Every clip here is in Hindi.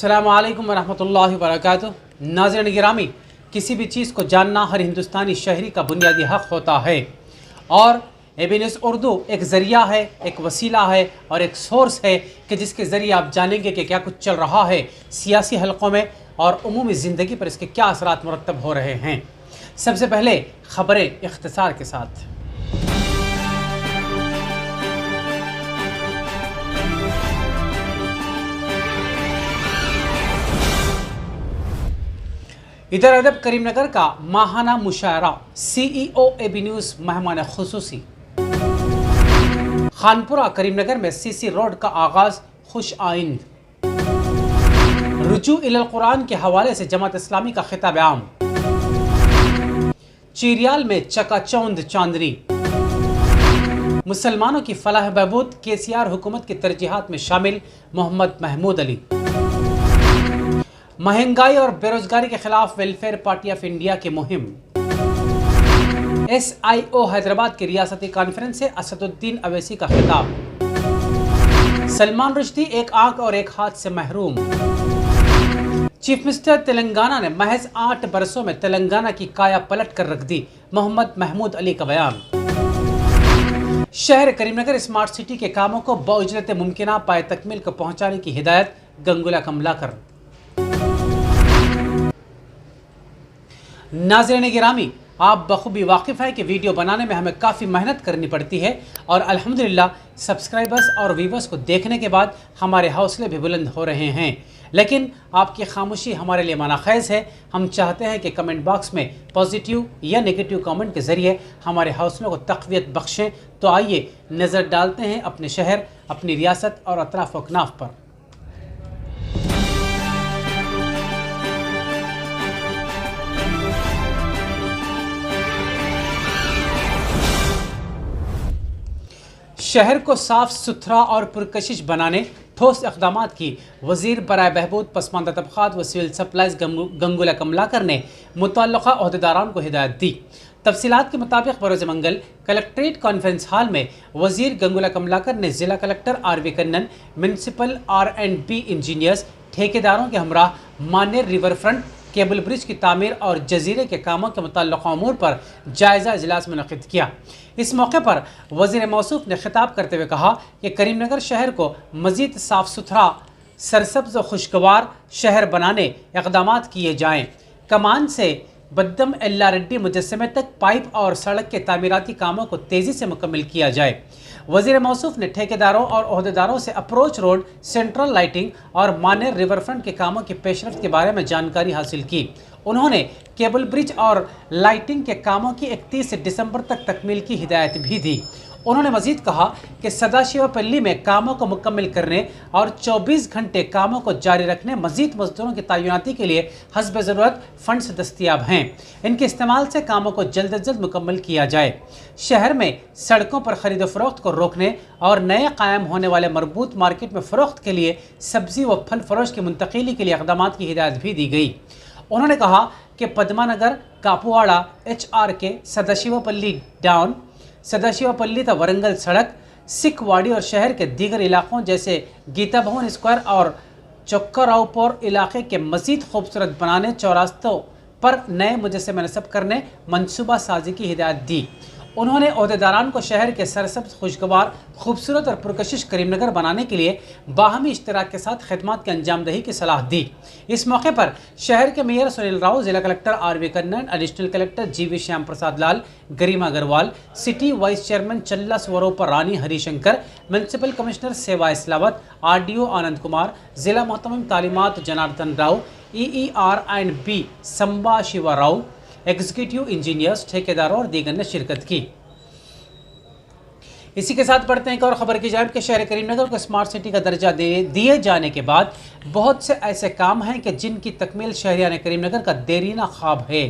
अस्सलामु अलैकुम वरहमतुल्लाहि वबरकातुहू। नाज़रीन गिरामी, किसी भी चीज़ को जानना हर हिंदुस्तानी शहरी का बुनियादी हक़ होता है और एबी न्यूज़ उर्दू एक ज़रिया है, एक वसीला है और एक सोर्स है कि जिसके ज़रिए आप जानेंगे कि क्या कुछ चल रहा है सियासी हलक़ों में और उमूमी ज़िंदगी पर इसके क्या असरात मुरतब हो रहे हैं। सबसे पहले ख़बरें इख्तिसार के साथ। इधर अदब करीमनगर का माहाना मुशायरा, CEO एबी न्यूज़ मेहमान खुसूसी। खानपुरा करीमनगर में CC रोड का आगाज़ खुश आइंद। रुजू इलल कुरान के हवाले से जमात इस्लामी का खिताब आम। चीरियाल में चकाचौंध चांदनी। मुसलमानों की फलाह बहबूद, KCR हुकूमत की तरजीहात में शामिल मोहम्मद महमूद अली। महंगाई और बेरोजगारी के खिलाफ वेलफेयर पार्टी ऑफ इंडिया की मुहिम। SIO हैदराबाद की रियासती कॉन्फ्रेंस से असदुद्दीन अवैसी का खिताब। सलमान रुश्दी एक आंख और एक हाथ से महरूम। चीफ मिनिस्टर तेलंगाना ने महज 8 बरसों में तेलंगाना की काया पलट कर रख दी, मोहम्मद महमूद अली का बयान। शहर करीमनगर स्मार्ट सिटी के कामों को बउजरत मुमकिना पाए तकमील को पहुंचाने की हिदायत, गंगुला कमलाकर। नाज़रीन गिरामी, आप बखूबी वाकिफ़ हैं कि वीडियो बनाने में हमें काफ़ी मेहनत करनी पड़ती है और अल्हम्दुलिल्लाह सब्सक्राइबर्स और व्यूवर्स को देखने के बाद हमारे हौसले भी बुलंद हो रहे हैं। लेकिन आपकी खामोशी हमारे लिए मनाख़ैज़ है। हम चाहते हैं कि कमेंट बॉक्स में पॉजिटिव या नेगेटिव कमेंट के ज़रिए हमारे हौसलों को तक़वियत बख्शें। तो आइए नज़र डालते हैं अपने शहर, अपनी रियासत और अतराफ़ व अकनाफ़ पर। शहर को साफ सुथरा और पुरकशिश बनाने ठोस इक़दाम की वज़ीर बराए बहबूद पसमानदा तबक़ात व सिविल सप्लाईज़ गंगुला कमलाकर ने मुतल्लिक़ा ओहदेदारान को हिदायत दी। तफसीलात के मुताबिक बरोज़ मंगल कलेक्ट्रेट कॉन्फ्रेंस हॉल में वज़ीर गंगुला कमलाकर ने ज़िला collector RV Kannan, municipal R&B engineers, ठेकेदारों के हमरा मानेर रिवर फ्रंट, केबल ब्रिज की तामीर और जजीरे के कामों के मुताल्लिक़ अमूर पर जायज़ा इजलास मुनक़िद किया। इस मौके पर वज़ीर मौसूफ़ ने खिताब करते हुए कहा कि करीमनगर शहर को मज़ीद साफ़ सुथरा, सरसब्ज़ व खुशगवार शहर बनाने इक़दामात किए जाएँ। कमान से बद्दम एल्ला रेड्डी मुजस्समे तक पाइप और सड़क के तामीराती कामों को तेज़ी से मुकम्मल किया जाए। वज़ीर मौसूफ़ ने ठेकेदारों और ओहदेदारों से अप्रोच रोड, सेंट्रल लाइटिंग और मानेर रिवर फ्रंट के कामों की पेशरफ्त के बारे में जानकारी हासिल की। उन्होंने केबल ब्रिज और लाइटिंग के कामों की 31 दिसंबर तक तकमील की हिदायत भी दी। उन्होंने मजीद कहा कि सदाशिवपल्ली में कामों को मुकम्मल करने और 24 घंटे कामों को जारी रखने मजीद मजदूरों की तैनाती के लिए हस्ब ज़रूरत फंड्स दस्तियाब हैं। इनके इस्तेमाल से कामों को जल्द अज जल्द मुकम्मल किया जाए। शहर में सड़कों पर खरीद फरोख्त को रोकने और नए कायम होने वाले मरबूत मार्केट में फ़रोख्त के लिए सब्ज़ी व फल फरोश की मुंतकिली के लिए इक़दाम की हिदायत भी दी गई। उन्होंने कहा कि पद्मानगर, कापुवाड़ा, HRK, सदाशिवपल्ली डाउन, सदाशिवपल्ली तक वरंगल सड़क, सिखवाड़ी और शहर के दीगर इलाकों जैसे गीता भवन स्क्वायर और चक्करावपुर इलाके के मज़ीद खूबसूरत बनाने, चौरास्तों पर नए मुजस्समे नस्ब करने मनसूबा साजी की हिदायत दी। उन्होंने ओहदेदारान को शहर के सरसब्ज़, खुशगवार, खूबसूरत और पुरकशिश करीमनगर बनाने के लिए बाहमी इश्तराक के साथ खिदमात की अंजामदही की सलाह दी। इस मौके पर शहर के मेयर सुनील राव, जिला collector RV Kannan, additional collector GV Shyam Prasad Lal, Garima Agarwal, city vice chairman Challa Swaroop रानी हरिशंकर, म्यूनसिपल कमिश्नर सेवा इस्लावत, RDO आनंद कुमार, जिला मोहतमिम तालीमात Janardhan Rao, EER&B Samba Shiva Rao, executive engineers, ठेकेदारों और दीगर ने शिरकत की। इसी के साथ बढ़ते हैं एक और खबर की जानिब कि शहर करीमनगर को स्मार्ट सिटी का दर्जा दिए जाने के बाद बहुत से ऐसे काम हैं कि जिनकी तकमील शहरियान करीमनगर का देरीना ख्वाब है।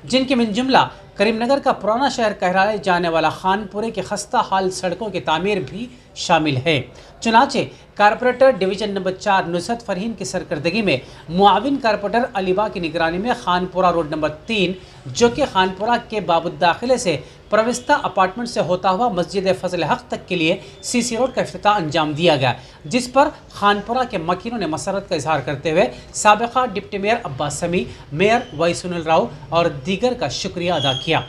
जिनके मिन जुमला करीमनगर का पुराना शहर कहलाए जाने वाला खानपुरे के खस्ता हाल सड़कों की तामीर भी शामिल है। चुनाचे corporator division number 4 Nusrat Farheen की सरकर्दगी में मुआविन कारपोरेटर अलीबा की निगरानी में खानपुरा रोड नंबर 3 जो कि खानपुरा के बाबुद्दाखिले से प्रविस्ता अपार्टमेंट से होता हुआ मस्जिद फजल हक तक के लिए सीसी रोड का इफ्तिताह अंजाम दिया गया, जिस पर खानपुरा के मकीनों ने मसरत का इजहार करते हुए साबिका डिप्टी मेयर अब्बास समी, मेयर वाई सुनील राव और दीगर का शुक्रिया अदा किया।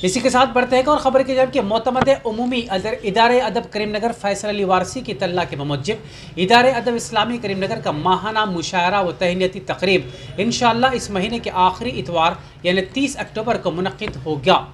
इसी के साथ बढ़ते हैं और खबर की जाए कि मोतमद उमूमी इदारे अदब करीमनगर फैसल अली वारसी की तल्ला के मुजब इदारे अदब इस्लामी करीमनगर का माहाना मुशायरा व तहनीती तकरीब इंशाअल्लाह इस महीने के आखिरी इतवार यानी 30 अक्टूबर को मुनक्किद होगा।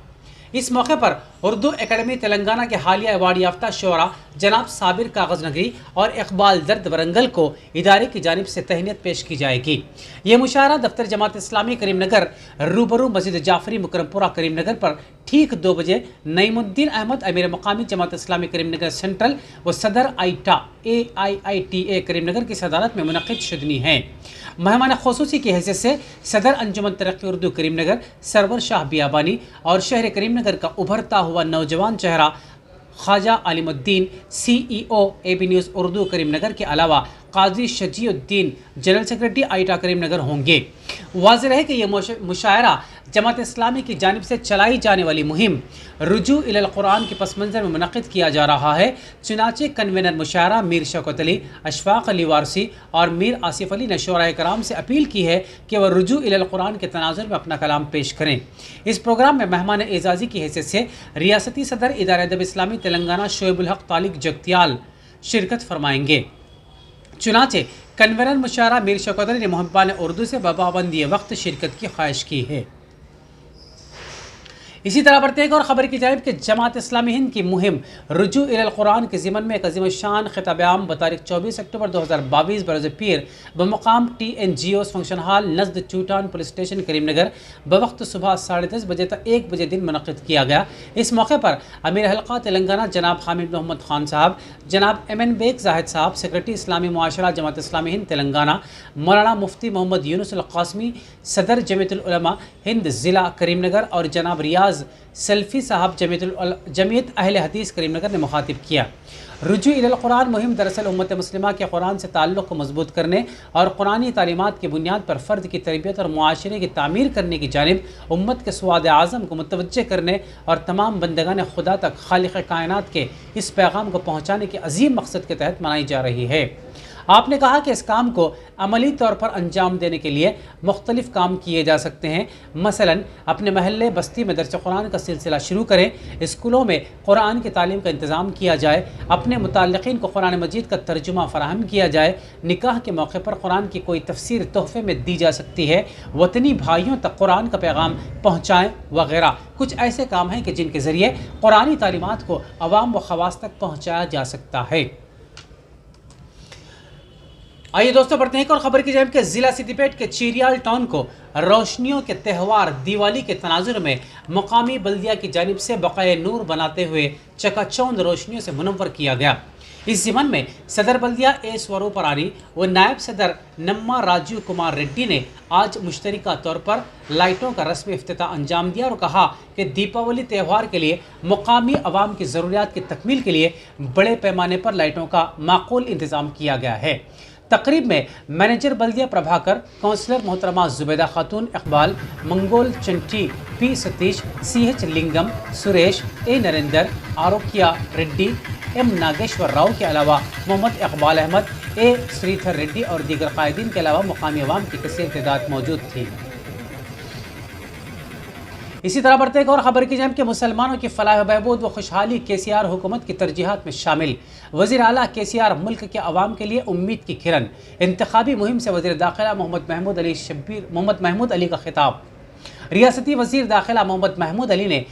इस मौके पर उर्दू एकेडमी तेलंगाना के हालिया अवार्ड याफ्ता शोरा जनाब साबिर कागज नगरी और इकबाल दर्द वरंगल को इदारे की जानिब से तहनीत पेश की जाएगी। ये मुशायरा दफ्तर जमात इस्लामी करीमनगर रूबरू मस्जिद जाफरी मुकरमपुरा करीमनगर पर ठीक 2 बजे नईमुद्दीन अहमद अमीर मकामी जमात इस्लामी करीमनगर सेंट्रल व सदर आईटा AIITA करीमनगर की सदारत में मुनक़िद शुदनी है। मेहमान ख़ुसूसी की हैसियत से सदर अंजुमन तरक्की उर्दू करीमनगर सरवर शाह बियाबानी और शहर करीमनगर का उभरता हुआ नौजवान चेहरा Khwaja Alimuddin CEO AB news Urdu Karimnagar के अलावा काजी शजीउद्दीन जनरल सेक्रेटरी आईटा करीमनगर होंगे। वाज़ेह है कि यह मुशायरा जमात इस्लामी की जानिब से चलाई जाने वाली मुहिम रुजू इलल कुरान के पस मंज़र में मुनक़िद किया जा रहा है। चुनाचे कन्वेनर मुशायरा मीर शौकत अली, अशफाक अली वारसी और मीर आसिफ अली ने शोराए कराम से अपील की है कि वह रुजू इलल कुरान के तनाज़ुर में अपना कलाम पेश करें। इस प्रोग्राम में मेहमान एजाज़ी की हैसियत से रियासती सदर इदारे अदब इस्लामी तेलंगाना शोएबुल हक तालिक जगतियाल शिरकत फरमाएंगे। चुनाचे कन्वेनर मुशायरा मीर शौकत अली ने मुहब्बान उर्दू से बपाबंदी वक्त शिरकत की ख्वाहिश की है। इसी तरह बढ़ते हैं और ख़बर की जानिब कि जमात इस्लामी हिंद की मुहिम रुजू इलल कुरान के ज़िमन में एक अज़ीम शान ख़िताब-ए-आम बतारीख 24 अक्टूबर 2022 बरोज़ पीर बमुकाम TNGOs फंक्शन हॉल नज़द चूटान पुलिस स्टेशन करीमनगर बवक्त सुबह 10:30 बजे तक 1 बजे दिन मुनक़िद किया गया। इस मौके पर अमीर हल्का तेलंगाना जनाब हामिद मोहम्मद खान साहब, जनाब MN बेग जाहिद साहब, सेक्रेटरी इस्लामी मुआशरा जमात इस्लामी हिंद तेलंगाना, मौलाना मुफ्ती मोहम्मद यूनुस अल क़ासिमी, सदर जमीयतुल उलमा हिंद ज़िला करीमनगर और जनाब रियाज सेल्फी साहब जमीयत अहले हदीस करीमनगर ने मुखातिब किया। रुजू इलल कुरान मुहिम दरअसल उम्मत मुस्लिमा के कुरान से ताल्लुक़ को मजबूत करने और कुरानी तालीमात की बुनियाद पर फ़र्द की तरबियत और मुआशरे की तामीर करने की जानिब उम्मत के स्वाद आज़म को मुतवज्जे करने और तमाम बंदगान खुदा तक खालिक़ कायनात के इस पैगाम को पहुँचाने के अजीम मकसद के तहत मनाई जा रही है। आपने कहा कि इस काम को अमली तौर पर अंजाम देने के लिए मुख्तलिफ काम किए जा सकते हैं। मसलन अपने महल्ले बस्ती में दर्स कुरान का सिलसिला शुरू करें, स्कूलों में कुरान की तालीम का इंतज़ाम किया जाए, अपने मुताल्लिक़ीन को कुरान मजीद का तर्जुमा फ़राहम किया जाए, निकाह के मौके पर कुरान की कोई तफसीर तोहफ़े में दी जा सकती है, वतनी भाइयों तक कुरान का पैगाम पहुँचाएँ वगैरह। कुछ ऐसे काम हैं कि जिनके ज़रिए कुरानी तालीमात को अवाम व ख़वास तक पहुँचाया जा सकता है। आइए दोस्तों बढ़ते हैं और ख़बर की जानिब कि ज़िला सिद्दीपेट के चीरियाल टाउन को रोशनियों के त्यौहार दिवाली के तनाजुर में मकामी बल्दिया की जानिब से बक़ाए नूर बनाते हुए चकाचौंध रोशनियों से मुनव्वर किया गया। इस ज़िमन में सदर बल्दिया ए स्वरूपरानी व नायब सदर नम्मा राजीव कुमार रेड्डी ने आज मुश्तरका तौर पर लाइटों का रस्मी इफ्तिताह अंजाम दिया और कहा कि दीपावली त्यौहार के लिए मुकामी अवाम की ज़रूरियात की तकमील के लिए बड़े पैमाने पर लाइटों का माकूल इंतज़ाम किया गया है। तकरीब में मैनेजर बल्दिया प्रभाकर, काउंसलर मोहतरमा Zubaida Khatoon Iqbal, Mangol Chanti, P Satish, CH Lingam, Suresh, A Narendra, Arokya Reddy, M Nageshwar Rao के अलावा मोहम्मद इकबाल अहमद, A श्रीधर रेड्डी और दीगर कायदीन के अलावा मुकामी अवाम की कसीर तादाद मौजूद थी। इसी तरह बढ़ते एक और ख़बर की जानिब कि मुसलमानों की फलाह बहबूद व खुशहाली KCR हुकूमत की तरजीहात में शामिल। वज़ीर आला KCR मुल्क के अवाम के लिए उम्मीद की किरण। इंतखाबी मुहिम से वज़ीर दाखिला मोहम्मद महमूद अली का खिताब। रियासती वज़ीर दाखिला मोहम्मद महमूद अली ने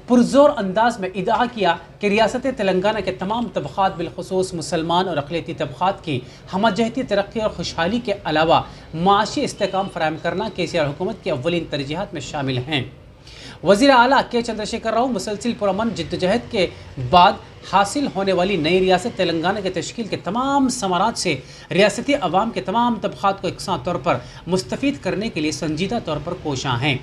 पुरजोर अंदाज में इदआ किया कि रियासत तेलंगाना के तमाम तबक़ात बिलखुसूस मुसलमान और अक़लियती तबक़ात की हमजहती तरक्की और खुशहाली के अलावा माशी इस्तेकाम फ़राहम करना KCR हुकूमत की अव्वलीन तरजीहात में शामिल हैं। वज़ीर आला के चंद्रशेखर राव मुसलसिल पुरअमन जिद्दोजहद के बाद हासिल होने वाली नई रियासत तेलंगाना के तश्कील के तमाम समारात से रियासती अवाम के तमाम तबक़ात को एकसां तौर पर मुस्तफ़ीद करने के लिए संजीदा तौर पर कोशां हैं।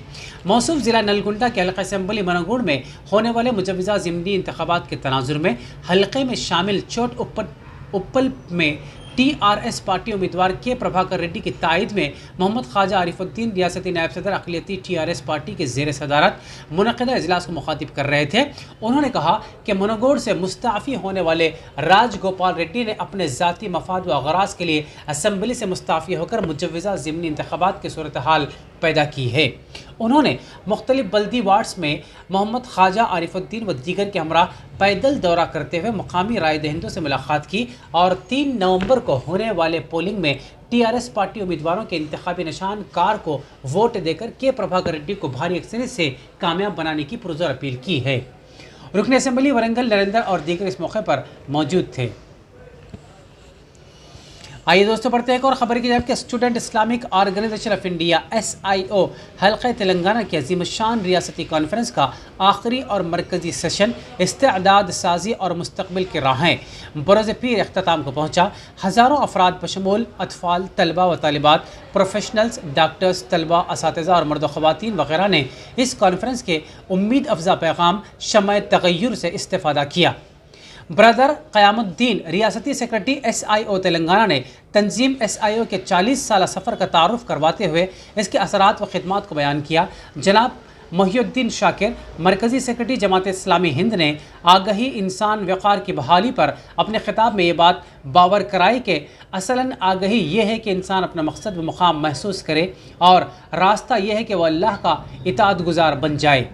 मौसूफ ज़िला नलगुंडा के हल्का असम्बली मनगुड़ में होने वाले मुजव्वज़ा ज़िमनी इंतखाबात के तनाजुर में हल्के में शामिल चोट उप्पल में TRS पार्टी उम्मीदवार के प्रभाकर रेड्डी की तायद में मोहम्मद ख्वाजा आरिफुद्दीन रियासती नायब सदर अक़लियती TRS पार्टी के ज़ेर सदारत मुनक़िदा इजलास को मुखातिब कर रहे थे। उन्होंने कहा कि मनगोड़ से मुस्ताफ़ी होने वाले राजगोपाल रेड्डी ने अपने ज़ाती मफाद व गराज के लिए असम्बली से मुस्ताफ़ी होकर मुजव्वज़ा ज़िमनी इंतखाबात की सूरत हाल पैदा की है। उन्होंने मुख्तलिफ बल्दी वार्ड्स में मोहम्मद ख्वाजा आरिफुद्दीन व दीगर के हमरा पैदल दौरा करते हुए मुकामी राय दहिंदों से मुलाकात की और 3 नवंबर को होने वाले पोलिंग में TRS पार्टी उम्मीदवारों के इंतखाबी निशान कार को वोट देकर के प्रभाकर रेड्डी को भारी अक्सरियत से कामयाब बनाने की पुरजोर अपील की है। रुकन असम्बली वरंगल नरेंद्र और दीगर इस मौके पर मौजूद थे। आइए दोस्तों बढ़ते हैं एक और खबर की जाए कि student Islamic organisation of India SIO हल्का तेलंगाना की अजीम शान रियासती कॉन्फ्रेंस का आखिरी और मरकजी सेशन इस्तेदाद साजी और मुस्तकबिल की राहें बरोज़ पीर अख्ताम को पहुँचा। हज़ारों अफराद बशमूल अतफ़ाल, तलबा व तालिबात, प्रोफेशनल्स, डॉक्टर्स, तलबा, असातिज़ा और मर्द ख़वातीन वगैरह ने इस कॉन्फ्रेंस के उम्मीद अफजा पैगाम शम्अ तग़य्युर से इस्तेफ़ादा किया। ब्रदर क़यामुद्दीन रियासती सेक्रेटरी SIO तेलंगाना ने तंजीम SIO के 40 साल सफ़र का तारुफ करवाते हुए इसके असरात व खिदमात को बयान किया। जनाब मोहिउद्दीन शाकिर मरकज़ी सेक्रेटरी जमात इस्लामी हिंद ने आगही इंसान वक़ार की बहाली पर अपने खिताब में ये बात बावर कराई कि असलन आगही ये है कि इंसान अपना मकसद व मुकाम महसूस करे और रास्ता यह है कि वह अल्लाह का इताअत गुज़ार बन जाए।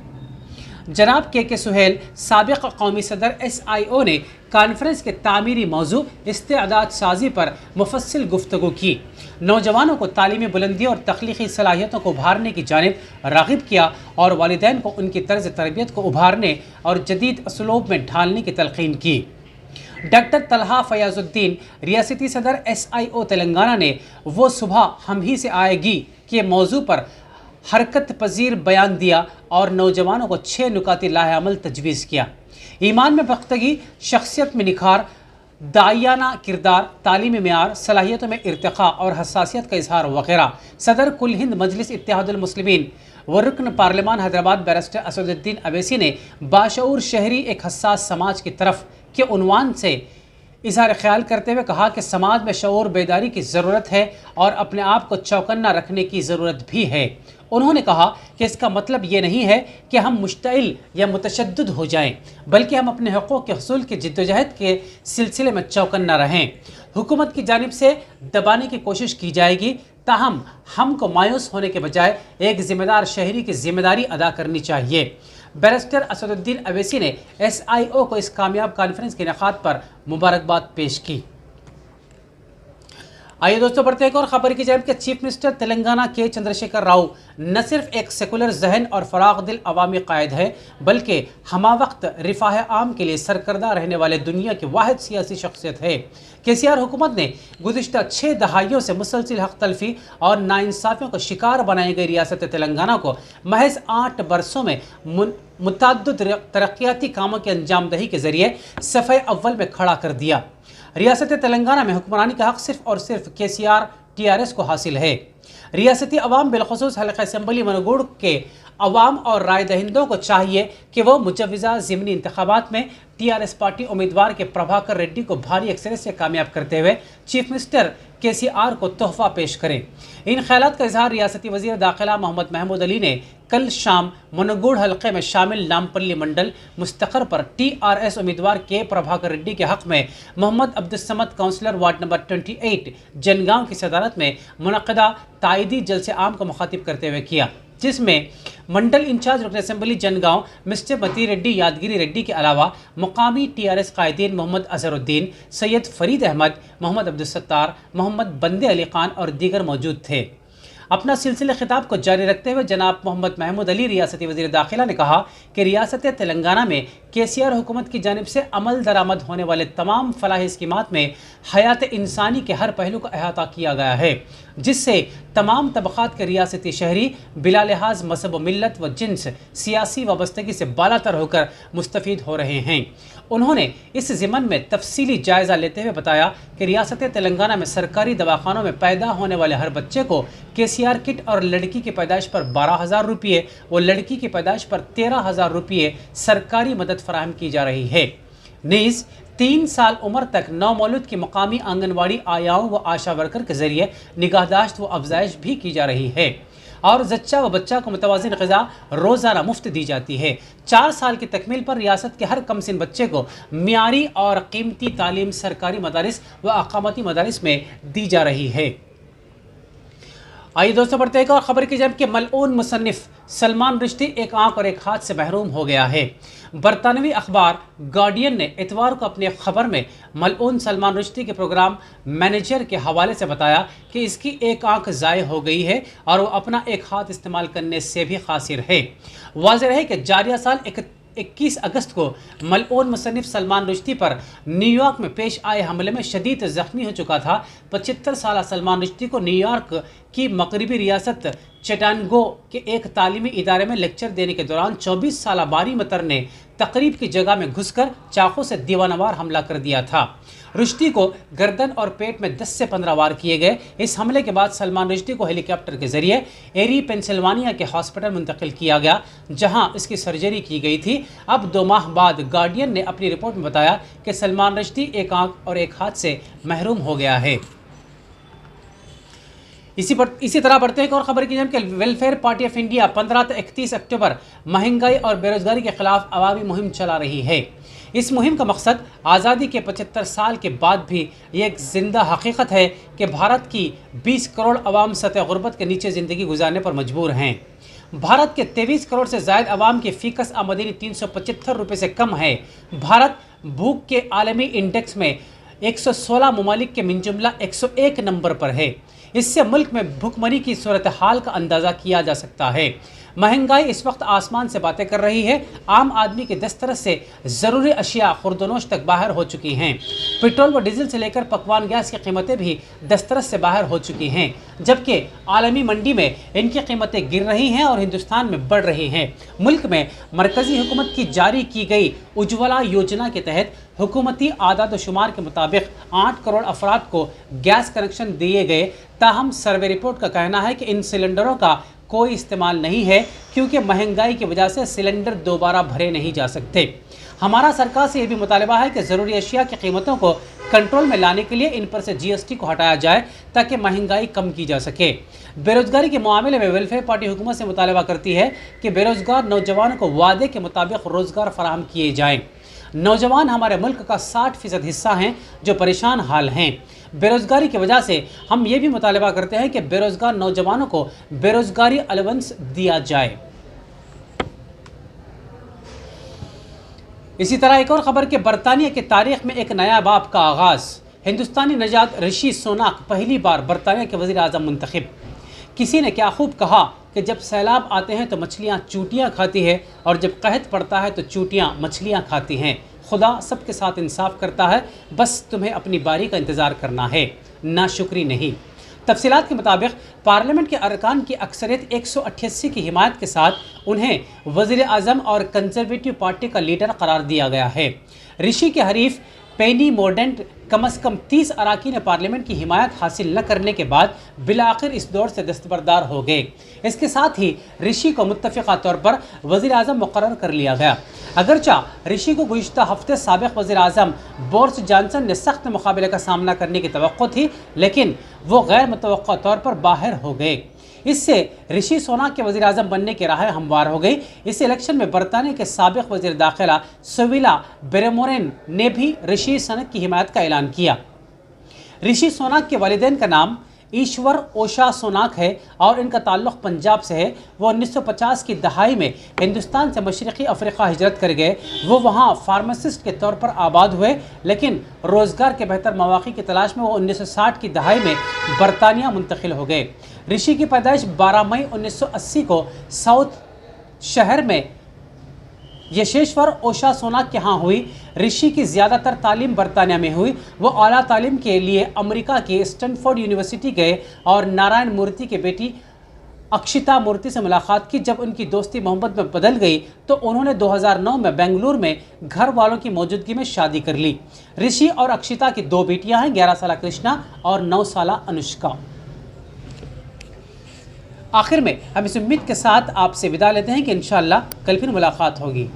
जनाब के सुहेल साबिक़ कौमी सदर SIO ने कॉन्फ्रेंस के तामीरी मौजू इस्तेदाद साजी पर मुफस्सिल गुफ्तगू की। नौजवानों को तालीमी बुलंदी और तख्लीकी सलाहियतों को उभारने की जानिब राग़िब किया और वालिदैन को उनकी तर्ज तरबियत को उभारने और जदीद असलूब में ढालने की तलक़ीन की। डॉक्टर तलहा फयाजुद्दीन रियासती सदर SIO तेलंगाना ने वो सुबह हम ही से आएगी के मौजू पर हरकत पजीर बयान दिया और नौजवानों को 6 नुकाती लाहेअमल तजवीज़ किया। ईमान में पुख्तगी, शख्सियत में निखार, दाइयाना किरदार, तालीमी मेयार, सलाहियतों में इर्तिक़ा और हसासियत का इजहार वगैरह सदर कुल हिंद मजलिस इत्तेहादुल मुस्लिमीन व रुकन पार्लिमान हैदराबाद बैरिस्टर असदुद्दीन अवैसी ने बाशऊर शहरी एक हसास समाज की तरफ के उन्वान से इजहार ख्याल करते हुए कहा कि समाज में शऊर बेदारी की ज़रूरत है और अपने आप को चौकन्ना रखने की ज़रूरत भी है। उन्होंने कहा कि इसका मतलब ये नहीं है कि हम मुश्तइल या मुतशद्दिद हो जाएं, बल्कि हम अपने हक़ूक़ के हसूल की जद्दोजहद के सिलसिले में चौकन्ना रहें। हुकूमत की जानिब से दबाने की कोशिश की जाएगी, ताहम हमको मायूस होने के बजाय एक ज़िम्मेदार शहरी की ज़िम्मेदारी अदा करनी चाहिए। बैरिस्टर असदुद्दीन अवैसी ने SIO को इस कामयाब कॉन्फ्रेंस के इनेकाद पर मुबारकबाद पेश की। आइए दोस्तों बढ़ते हैं एक और खबर की जानिब कि चीफ मिनिस्टर तेलंगाना के चंद्रशेखर राव न सिर्फ एक सेकुलर जहन और फराग दिल अवामी कायद है, बल्कि हमा वक्त रिफाह आम के लिए सरकर्दा रहने वाले दुनिया की वाहिद सियासी शख्सियत है। KCR हुकूमत ने गुज़िश्ता 6 दहाइयों से मुसलसिल हक़ तलफी और नाइंसाफ़ियों का शिकार बनाई गई रियासत तेलंगाना को महज 8 बरसों में मुतअद्दिद तरक्याती कामों की अंजामदही के ज़रिए सफ़े अव्वल में खड़ा कर दिया। रियासत तेलंगाना में हुक्मरानी का हक़ सिर्फ और सिर्फ KCR TRS को हासिल है। रियासती अवाम बिलखुसूस हल्का असम्बली मनगुड़ के अवाम और राय दहिंदों को चाहिए कि वो मुजव्वज़ा ज़िमनी इंतखाबात में TRS पार्टी उम्मीदवार के प्रभाकर रेड्डी को भारी अक्सरियत से कामयाब करते हुए चीफ मिनिस्टर KCR को तोहफ़ा पेश करें। इन ख्यालात का इजहार रियासती वज़ीर दाखिला मोहम्मद महमूद अली ने कल शाम मनगुड़ हल्के में शामिल नामपल्ली मंडल मुस्तक़र पर TRS उम्मीदवार के प्रभाकर रेड्डी के हक़ में Mohammed Abdussamad councillor ward number 28 Jangaon की सदारत में मुनक़दा तायदी जलसे आम को मुखातिब करते हुए किया, जिसमें मंडल इंचार्ज रुकन असम्बली जनगांव मिस्टर मती रेड्डी यादगिरी रेड्डी के अलावा मुकामी TRS कायदीन मोहम्मद अजहरुद्दीन, सैयद फरीद अहमद, मोहम्मद अब्दुलसत्तार, मोहम्मद बंदे अली खान और दीगर मौजूद थे। अपना सिलसिले खिताब को जारी रखते हुए जनाब मोहम्मद महमूद अली रियासती वज़ीर दाखिला ने कहा कि रियासत तेलंगाना में KCR हुकूमत की जानिब से अमल दरामद होने वाले तमाम फलाही स्कीमात में हयात इंसानी के हर पहलू का अहाता किया गया है, जिससे तमाम तबक़ात के रियासती शहरी बिला लिहाज मज़हब व मिल्लत व जिन्स सियासी वाबस्तगी से बालातर होकर मुस्तफ़ीद हो रहे हैं। उन्होंने इस ज़िमन में तफसीली जायज़ा लेते हुए बताया कि रियासत तेलंगाना में सरकारी दवाखानों में पैदा होने वाले हर बच्चे को KCR किट और लड़की की पैदाइश पर 12,000 रुपये व लड़की की पैदाइश पर 13,000 रुपये सरकारी मदद फराहम की जा रही है। नीज़ 3 साल उम्र तक नौमौलूद की मकामी आंगनवाड़ी आयाओं व आशा वर्कर के जरिए निगाहदाश्त व अफजाइश भी की जा रही है और जच्चा व बच्चा को मुतवाज़िन ग़िज़ा रोज़ाना मुफ्त दी जाती है। 4 साल की तकमील पर रियासत के हर कमसिन बच्चे को मियारी और कीमती तालीम सरकारी मदारिस व अक़ामती मदारिस में दी जा रही है। आइए दोस्तों बढ़ते हैं एक और खबर की जब कि मलऊन मुसन्निफ सलमान रुश्दी एक आंख और एक हाथ से महरूम हो गया है। बरतानवी अखबार गार्डियन ने इतवार को अपनी खबर में मलऊन सलमान रुश्दी के प्रोग्राम मैनेजर के हवाले से बताया कि इसकी एक आंख ज़ाय हो गई है और वो अपना एक हाथ इस्तेमाल करने से भी कासिर है। वाज़ेह है कि जारिया साल 21 अगस्त को मलऊन मुसन्निफ सलमान रुश्दी पर न्यूयॉर्क में पेश आए हमले में शदीद ज़ख्मी हो चुका था। 75 साल सलमान रुश्दी को न्यूयॉर्क की मगरबी रियासत चेटानगो के एक तालीमी इदारे में लेक्चर देने के दौरान 24 साल बारी मतर ने तकरीब की जगह में घुसकर चाकू से दीवानवार हमला कर दिया था। रुश्दी को गर्दन और पेट में 10 से 15 वार किए गए। इस हमले के बाद सलमान रुश्दी को हेलीकॉप्टर के जरिए एरी पेंसिल्वानिया के हॉस्पिटल मुंतकिल किया गया, जहां इसकी सर्जरी की गई थी। अब 2 माह बाद गार्डियन ने अपनी रिपोर्ट में बताया कि सलमान रुश्दी एक आंख और एक हाथ से महरूम हो गया है। इसी तरह बढ़ते हैं और खबर की जब कि वेलफेयर पार्टी ऑफ इंडिया 15 से 31 अक्टूबर महंगाई और बेरोजगारी के खिलाफ अवामी मुहिम चला रही है। इस मुहिम का मकसद आज़ादी के 75 साल के बाद भी ये एक जिंदा हकीकत है कि भारत की 20 करोड़ अवाम सतह गुर्बत के नीचे ज़िंदगी गुजारने पर मजबूर हैं। भारत के 23 करोड़ से ज़ायद अवाम की फ़ीकस आमदनी 375 रुपये से कम है। भारत भूख के आलमी इंडेक्स में 116 ममालिक के मिनजुमला 101 नंबर पर है। इससे मुल्क में भुखमरी की सूरत हाल का अंदाज़ा किया जा सकता है। महंगाई इस वक्त आसमान से बातें कर रही है। आम आदमी के दस्तरस से ज़रूरी अशिया खुर्दनोश तक बाहर हो चुकी हैं। पेट्रोल व डीजल से लेकर पकवान गैस की कीमतें भी दस्तरस से बाहर हो चुकी हैं, जबकि आलमी मंडी में इनकी कीमतें गिर रही हैं और हिंदुस्तान में बढ़ रही हैं। मुल्क में मरकज़ी हुकूमत की जारी की गई उज्ज्वला योजना के तहत हुकूमती आदाद शुमार के मुताबिक 8 करोड़ अफराद को गैस कनेक्शन दिए गए। ताहम सर्वे रिपोर्ट का कहना है कि इन सिलेंडरों का कोई इस्तेमाल नहीं है, क्योंकि महंगाई की वजह से सिलेंडर दोबारा भरे नहीं जा सकते। हमारा सरकार से यह भी मुतालबा है कि ज़रूरी अशिया की कीमतों को कंट्रोल में लाने के लिए इन पर से GST को हटाया जाए ताकि महंगाई कम की जा सके। बेरोजगारी के मामले में वेलफेयर पार्टी हुकूमत से मुतालबा करती है कि बेरोजगार नौजवानों को वादे के मुताबिक रोज़गार फराहम किए जाएँ। नौजवान हमारे मुल्क का 60% हिस्सा हैं जो परेशान हाल हैं। बेरोज़गारी की वजह से हम ये भी मुतालबा करते हैं कि बेरोज़गार नौजवानों को बेरोज़गारी अलाउंस दिया जाए। इसी तरह एक और खबर के बरतानिया की तारीख में एक नया बाब का आगाज़। हिंदुस्तानी नजात ऋषि सोनाक पहली बार बरतानिया के वज़ीर आज़म मुंतखब। किसी ने क्या खूब कहा कि जब सैलाब आते हैं तो मछलियाँ चूटियाँ खाती है और जब कहत पड़ता है तो चूटियाँ मछलियाँ खाती हैं। खुदा सबके साथ इंसाफ करता है, बस तुम्हें अपनी बारी का इंतज़ार करना है, नाशुक्री नहीं। तफसीलात के मुताबिक पार्लियामेंट के अरकान की अक्सरियत 188 की हिमायत के साथ उन्हें वज़ीर आज़म और कंजर्वेटिव पार्टी का लीडर करार दिया गया है। ऋषि के हरीफ पेनी मोर्डेंट कम अज़ कम 30 अराकीन पार्लियामेंट की हिमायत हासिल न करने के बाद बिलाखिर इस दौर से दस्तबरदार हो गए। इसके साथ ही ऋषि को मुत्तफ़िक़ा तौर पर वज़ीर आज़म मुक़र्रर कर लिया गया। अगरचा ऋषि को गुज़िश्ता हफ्ते साबिक़ वज़ीर आज़म बोरिस जॉनसन ने सख्त मुकाबले का सामना करने की तवक्को थी, लेकिन वो गैर मुतवक्का तौर पर बाहर हो गए। इससे ऋषि सोनाक के वज़ीर आज़म बनने की राह हमवार हो गई। इस इलेक्शन में बरतानिया के साबिक़ वज़ीर दाखिला सुविला बेरेमोरेन ने भी ऋषि सोनाक की हिमायत का ऐलान किया। ऋषि सोनाक के वालिदैन का नाम ईश्वर ओशा सोनाक है और इनका ताल्लुक़ पंजाब से है। वो 1950 की दहाई में हिंदुस्तान से मशरक़ी अफ्रीका हिजरत कर गए। वो वहाँ फार्मासिस्ट के तौर पर आबाद हुए, लेकिन रोज़गार के बेहतर मौक़े की तलाश में वो 1960 की दहाई में बरतानिया मुंतकिल हो गए। ऋषि की पैदाइश 12 मई 1980 को साउथ शहर में यशेश्वर ओशा सोनाग के यहाँ हुई। ऋषि की ज़्यादातर तालीम बरतानिया में हुई। वो आला तालीम के लिए अमेरिका के स्टैनफोर्ड यूनिवर्सिटी गए और नारायण मूर्ति की बेटी अक्षिता मूर्ति से मुलाकात की। जब उनकी दोस्ती मोहब्बत में बदल गई तो उन्होंने 2009 में बेंगलुरु में घर वालों की मौजूदगी में शादी कर ली। ऋषि और अक्षिता की 2 बेटियां हैं, 11 साल कृष्णा और 9 साल अनुष्का। आखिर में हम इस उम्मीद के साथ आपसे विदा लेते हैं कि इंशाअल्लाह कल फिर मुलाकात होगी।